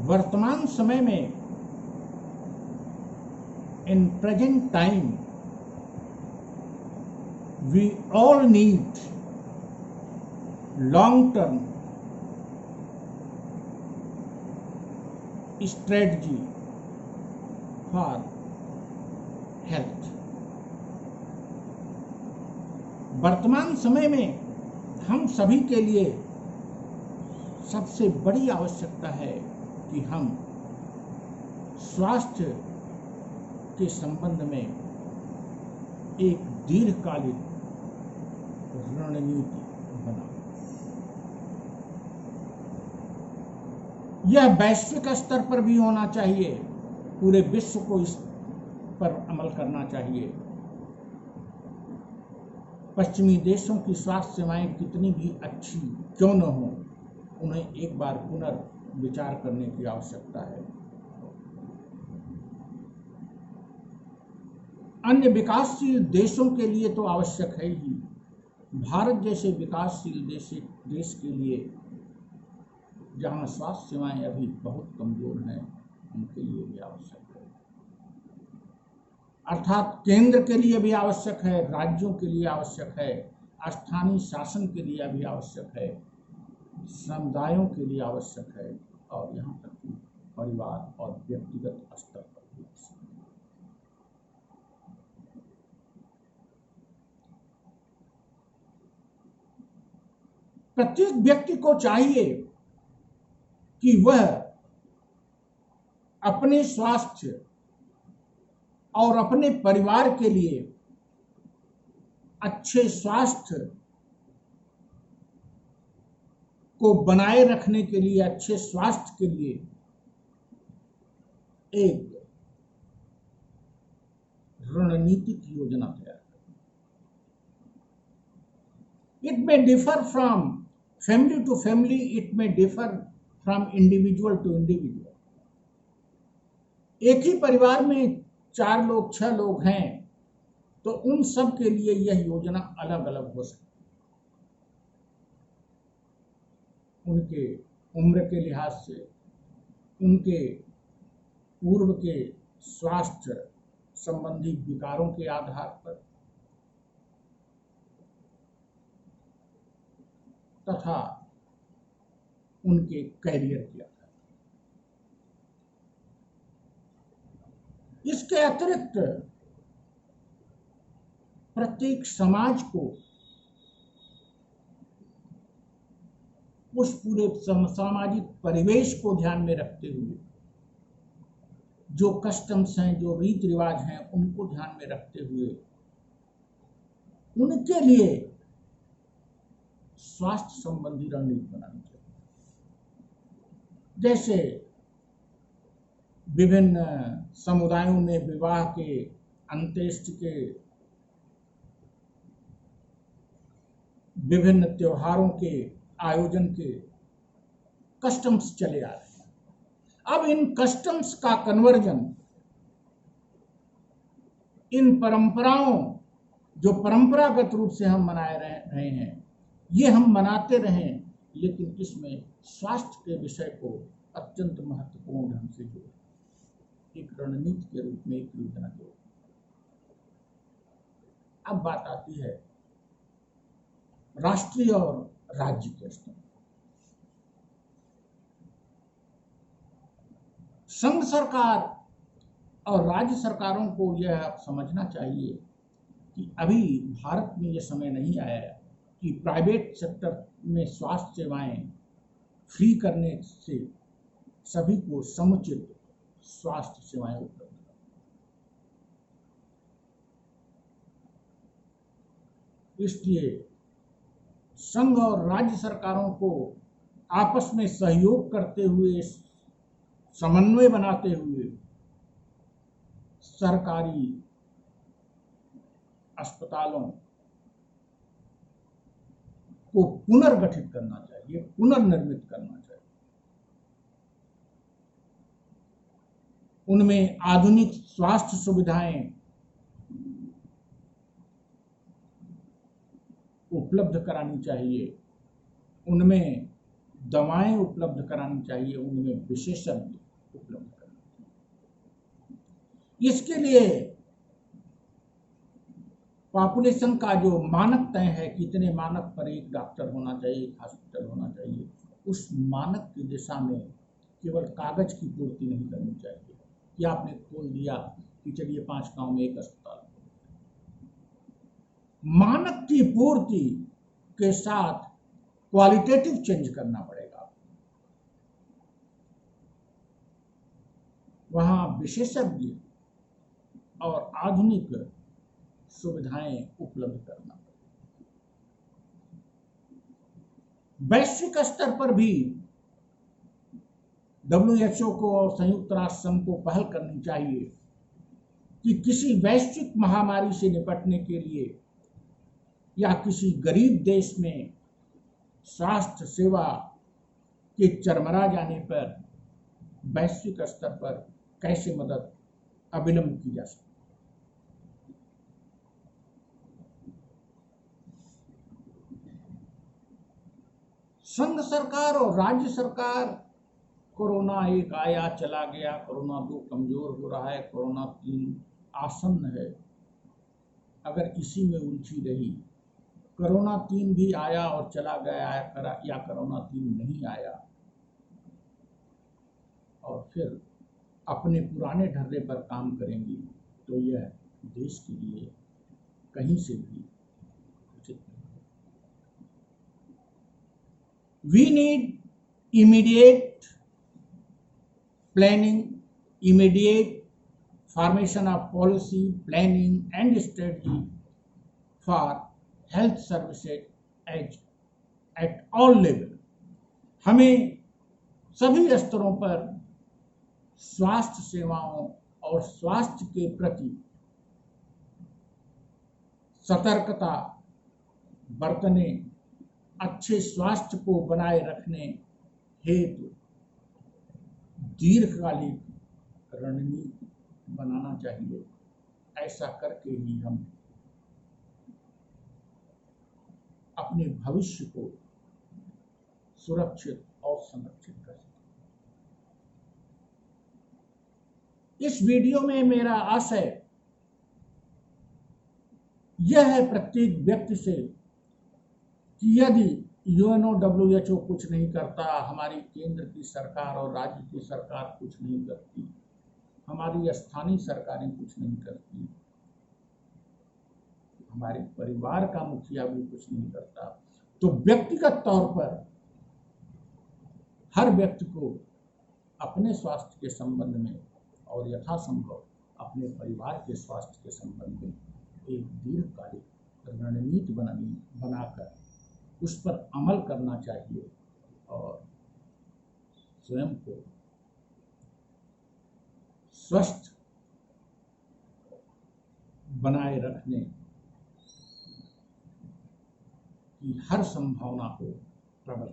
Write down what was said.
वर्तमान समय में in present time we all need long term strategy for health। वर्तमान समय में हम सभी के लिए सबसे बड़ी आवश्यकता है कि हम स्वास्थ्य के संबंध में एक दीर्घकालिक रणनीति बनाएं। यह वैश्विक स्तर पर भी होना चाहिए, पूरे विश्व को इस पर अमल करना चाहिए। पश्चिमी देशों की स्वास्थ्य सेवाएं कितनी भी अच्छी क्यों न हो, उन्हें एक बार पुनर्विचार करने की आवश्यकता है। अन्य विकासशील देशों के लिए तो आवश्यक है ही, भारत जैसे विकासशील देश के लिए जहां स्वास्थ्य सेवाएं अभी बहुत कमजोर हैं, उनके लिए भी आवश्यक है। अर्थात केंद्र के लिए भी आवश्यक है, राज्यों के लिए आवश्यक है, स्थानीय शासन के लिए भी आवश्यक है, समुदायों के लिए आवश्यक है, और यहाँ तक कि परिवार और व्यक्तिगत स्तर पर भी आवश्यक है। प्रत्येक व्यक्ति को चाहिए कि वह अपने स्वास्थ्य और अपने परिवार के लिए अच्छे स्वास्थ्य को बनाए रखने के लिए, अच्छे स्वास्थ्य के लिए एक रणनीतिक योजना तैयार करें। It may differ from family to family, it may differ from individual to individual. एक ही परिवार में 4 लोग 6 लोग हैं तो उन सब के लिए यह योजना अलग अलग हो सकती है, उनके उम्र के लिहाज से, उनके पूर्व के स्वास्थ्य संबंधी विकारों के आधार पर, तथा उनके कैरियर के आधार। इसके अतिरिक्त प्रत्येक समाज को उस पूरे सामाजिक परिवेश को ध्यान में रखते हुए, जो कस्टम्स हैं, जो रीति रिवाज हैं, उनको ध्यान में रखते हुए उनके लिए स्वास्थ्य संबंधी रणनीति बनानी चाहिए। जैसे विभिन्न समुदायों में विवाह के, अंत्येष्टि के, विभिन्न त्योहारों के आयोजन के कस्टम्स चले आ रहे हैं। अब इन कस्टम्स का कन्वर्जन, इन परंपराओं जो परंपरागत रूप से हम मनाए रहे हैं, ये हम मनाते रहें, लेकिन इसमें स्वास्थ्य के विषय को अत्यंत महत्वपूर्ण ढंग से जोड़ें, एक रणनीति के रूप में, एक योजना के रूप में। अब बात आती है राष्ट्रीय और राज्य के स्तर। संघ सरकार और राज्य सरकारों को यह समझना चाहिए कि अभी भारत में यह समय नहीं आया है कि प्राइवेट सेक्टर में स्वास्थ्य सेवाएं फ्री करने से सभी को समुचित स्वास्थ्य सेवाएं उपलब्ध करें। इसलिए संघ और राज्य सरकारों को आपस में सहयोग करते हुए, समन्वय बनाते हुए सरकारी अस्पतालों को पुनर्गठित करना चाहिए, पुनर्निर्मित करना चाहिए। उनमें आधुनिक स्वास्थ्य सुविधाएं उपलब्ध करानी चाहिए, उनमें दवाएं उपलब्ध करानी चाहिए, उनमें विशेषज्ञ उपलब्ध कराने चाहिए। इसके लिए पॉपुलेशन का जो मानक तय है, कितने मानक पर एक डॉक्टर होना चाहिए, एक हॉस्पिटल होना चाहिए, उस मानक की दिशा में केवल कागज की पूर्ति नहीं करनी चाहिए कि आपने खोल दिया कि चलिए 5 गांव में एक अस्पताल। मानक की पूर्ति के साथ क्वालिटेटिव चेंज करना पड़ेगा। वहां विशेषज्ञ और आधुनिक सुविधाएं उपलब्ध करना पड़ेगा। वैश्विक स्तर पर भी WHO को और संयुक्त राष्ट्र संघ को पहल करनी चाहिए कि किसी वैश्विक महामारी से निपटने के लिए या किसी गरीब देश में स्वास्थ्य सेवा के चरमरा जाने पर वैश्विक स्तर पर कैसे मदद अविलंब की जा सकती। संघ सरकार और राज्य सरकार, कोरोना एक आया चला गया, कोरोना 2 कमजोर हो रहा है, कोरोना 3 आसन्न है, अगर इसी में उलझी रही, कोरोना 3 भी आया और चला गया या कोरोना 3 नहीं आया, और फिर अपने पुराने ढर्रे पर काम करेंगी, तो यह देश के लिए कहीं से भी उचित नहीं। We need immediate planning, immediate formation of policy, planning and strategy for health services at all level. हमें सभी स्तरों पर स्वास्थ्य सेवाओं और स्वास्थ्य के प्रति सतर्कता बरतने, अच्छे स्वास्थ्य को बनाए रखने हेतु दीर्घकालिक रणनीति बनाना चाहिए। ऐसा करके ही हम अपने भविष्य को सुरक्षित और संरक्षित कर सकते। इस वीडियो में मेरा आशय यह है प्रत्येक व्यक्ति से कि यदि यूएनओ WHO कुछ नहीं करता, हमारी केंद्र की सरकार और राज्य की सरकार कुछ नहीं करती, हमारी स्थानीय सरकारें कुछ नहीं करती, हमारे परिवार का मुखिया भी कुछ नहीं करता, तो व्यक्तिगत तौर पर हर व्यक्ति को अपने स्वास्थ्य के संबंध में और यथासंभव अपने परिवार के स्वास्थ्य के संबंध में एक दीर्घकालिक रणनीति बनाकर उस पर अमल करना चाहिए और स्वयं को स्वस्थ बनाए रखने की हर संभावना को प्रबल